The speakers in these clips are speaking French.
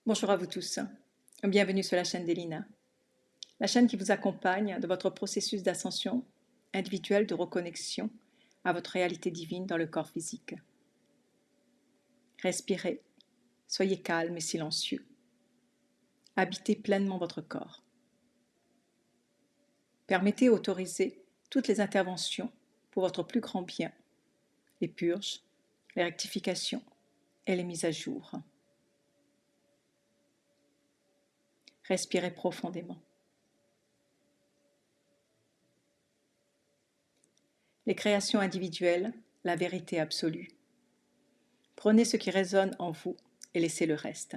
Bonjour à vous tous. Bienvenue sur la chaîne d'Elina, la chaîne qui vous accompagne dans votre processus d'ascension individuelle de reconnexion à votre réalité divine dans le corps physique. Respirez, soyez calme et silencieux. Habitez pleinement votre corps. Permettez et autorisez toutes les interventions pour votre plus grand bien, les purges, les rectifications et les mises à jour. Respirez profondément. Les créations individuelles, la vérité absolue. Prenez ce qui résonne en vous et laissez le reste.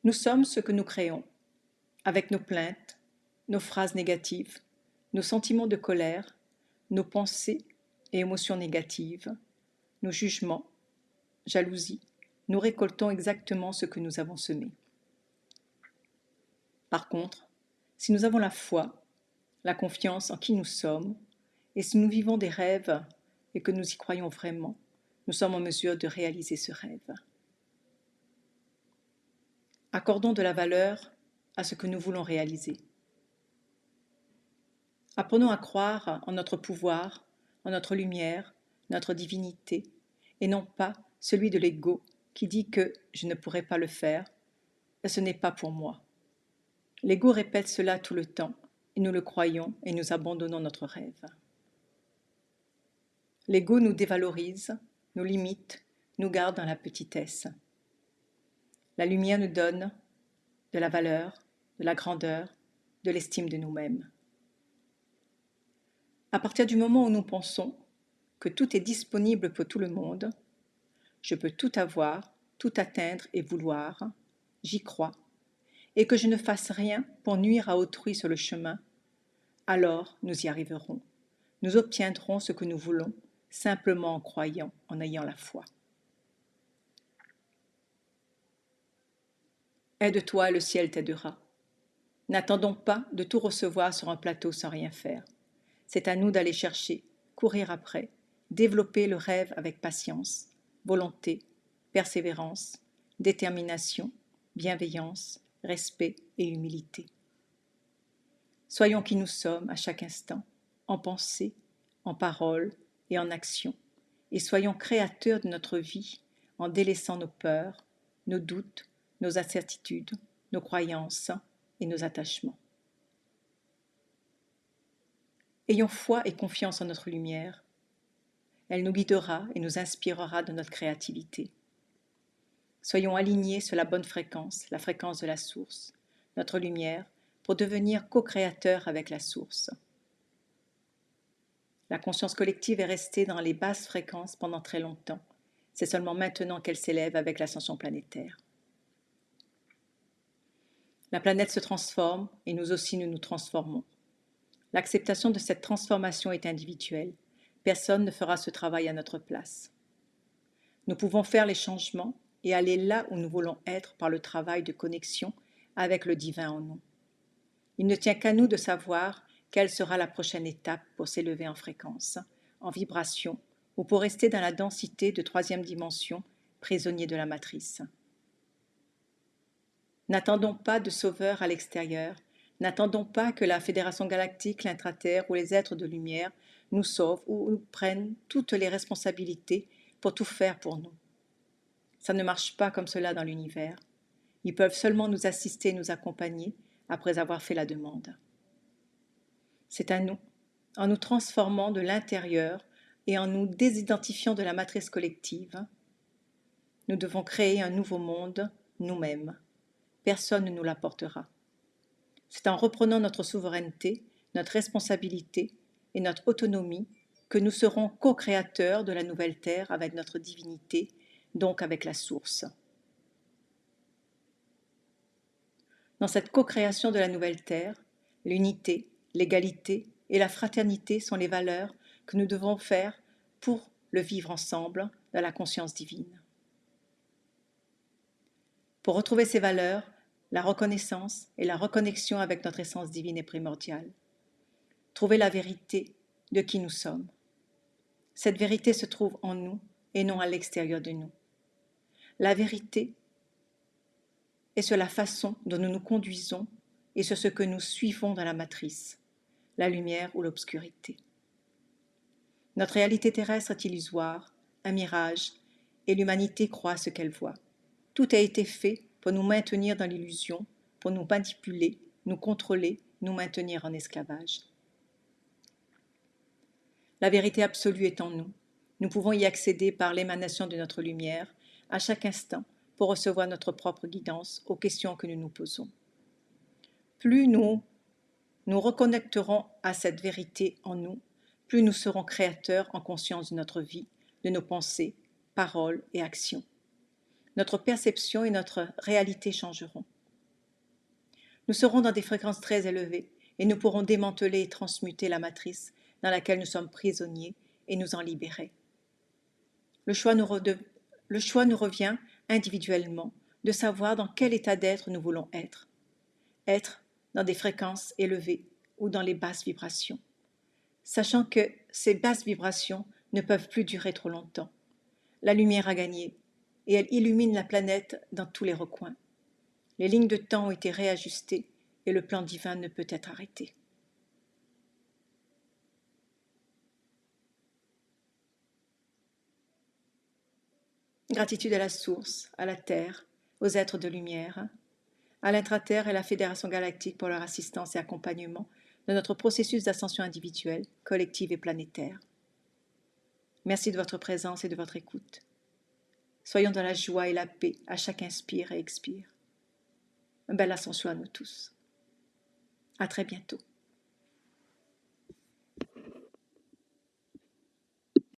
Nous sommes ce que nous créons, avec nos plaintes, nos phrases négatives, nos sentiments de colère, nos pensées et émotions négatives, nos jugements, jalousie. Nous récoltons exactement ce que nous avons semé. Par contre, si nous avons la foi, la confiance en qui nous sommes, et si nous vivons des rêves et que nous y croyons vraiment, nous sommes en mesure de réaliser ce rêve. Accordons de la valeur à ce que nous voulons réaliser. Apprenons à croire en notre pouvoir, en notre lumière, notre divinité, et non pas celui de l'ego qui dit que je ne pourrai pas le faire, et ce n'est pas pour moi. L'ego répète cela tout le temps, et nous le croyons et nous abandonnons notre rêve. L'ego nous dévalorise, nous limite, nous garde dans la petitesse. La lumière nous donne de la valeur, de la grandeur, de l'estime de nous-mêmes. À partir du moment où nous pensons que tout est disponible pour tout le monde, je peux tout avoir, tout atteindre et vouloir, j'y crois, et que je ne fasse rien pour nuire à autrui sur le chemin, alors nous y arriverons. Nous obtiendrons ce que nous voulons, simplement en croyant, en ayant la foi. Aide-toi et le ciel t'aidera. N'attendons pas de tout recevoir sur un plateau sans rien faire. C'est à nous d'aller chercher, courir après, développer le rêve avec patience, volonté, persévérance, détermination, bienveillance, respect et humilité. Soyons qui nous sommes à chaque instant, en pensée, en parole et en action, et soyons créateurs de notre vie en délaissant nos peurs, nos doutes, nos incertitudes, nos croyances et nos attachements. Ayons foi et confiance en notre lumière. Elle nous guidera et nous inspirera de notre créativité. Soyons alignés sur la bonne fréquence, la fréquence de la source, notre lumière, pour devenir co-créateurs avec la source. La conscience collective est restée dans les basses fréquences pendant très longtemps. C'est seulement maintenant qu'elle s'élève avec l'ascension planétaire. La planète se transforme et nous aussi nous nous transformons. L'acceptation de cette transformation est individuelle. Personne ne fera ce travail à notre place. Nous pouvons faire les changements et aller là où nous voulons être par le travail de connexion avec le divin en nous. Il ne tient qu'à nous de savoir quelle sera la prochaine étape pour s'élever en fréquence, en vibration, ou pour rester dans la densité de troisième dimension, prisonnier de la matrice. N'attendons pas de sauveur à l'extérieur, n'attendons pas que la Fédération galactique, l'intraterre ou les êtres de lumière nous sauvent ou nous prennent toutes les responsabilités pour tout faire pour nous. Ça ne marche pas comme cela dans l'univers. Ils peuvent seulement nous assister et nous accompagner après avoir fait la demande. C'est à nous, en nous transformant de l'intérieur et en nous désidentifiant de la matrice collective, nous devons créer un nouveau monde nous-mêmes. Personne ne nous l'apportera. C'est en reprenant notre souveraineté, notre responsabilité et notre autonomie que nous serons co-créateurs de la nouvelle terre avec notre divinité, donc avec la source. Dans cette co-création de la nouvelle terre, l'unité, l'égalité et la fraternité sont les valeurs que nous devons faire pour le vivre ensemble dans la conscience divine. Pour retrouver ces valeurs, la reconnaissance et la reconnexion avec notre essence divine est primordiale. Trouver la vérité de qui nous sommes. Cette vérité se trouve en nous et non à l'extérieur de nous. La vérité est sur la façon dont nous nous conduisons et sur ce que nous suivons dans la matrice, la lumière ou l'obscurité. Notre réalité terrestre est illusoire, un mirage, et l'humanité croit ce qu'elle voit. Tout a été fait pour nous maintenir dans l'illusion, pour nous manipuler, nous contrôler, nous maintenir en esclavage. La vérité absolue est en nous. Nous pouvons y accéder par l'émanation de notre lumière, à chaque instant, pour recevoir notre propre guidance aux questions que nous nous posons. Plus nous nous reconnecterons à cette vérité en nous, plus nous serons créateurs en conscience de notre vie, de nos pensées, paroles et actions. Notre perception et notre réalité changeront. Nous serons dans des fréquences très élevées et nous pourrons démanteler et transmuter la matrice dans laquelle nous sommes prisonniers et nous en libérer. Le choix nous revient individuellement de savoir dans quel état d'être nous voulons être. Être dans des fréquences élevées ou dans les basses vibrations, sachant que ces basses vibrations ne peuvent plus durer trop longtemps. La lumière a gagné et elle illumine la planète dans tous les recoins. Les lignes de temps ont été réajustées et le plan divin ne peut être arrêté. Gratitude à la source, à la terre, aux êtres de lumière, à l'intraterre et à la Fédération galactique pour leur assistance et accompagnement dans notre processus d'ascension individuelle, collective et planétaire. Merci de votre présence et de votre écoute. Soyons dans la joie et la paix à chaque inspire et expire. Belle ascension à nous tous. À très bientôt.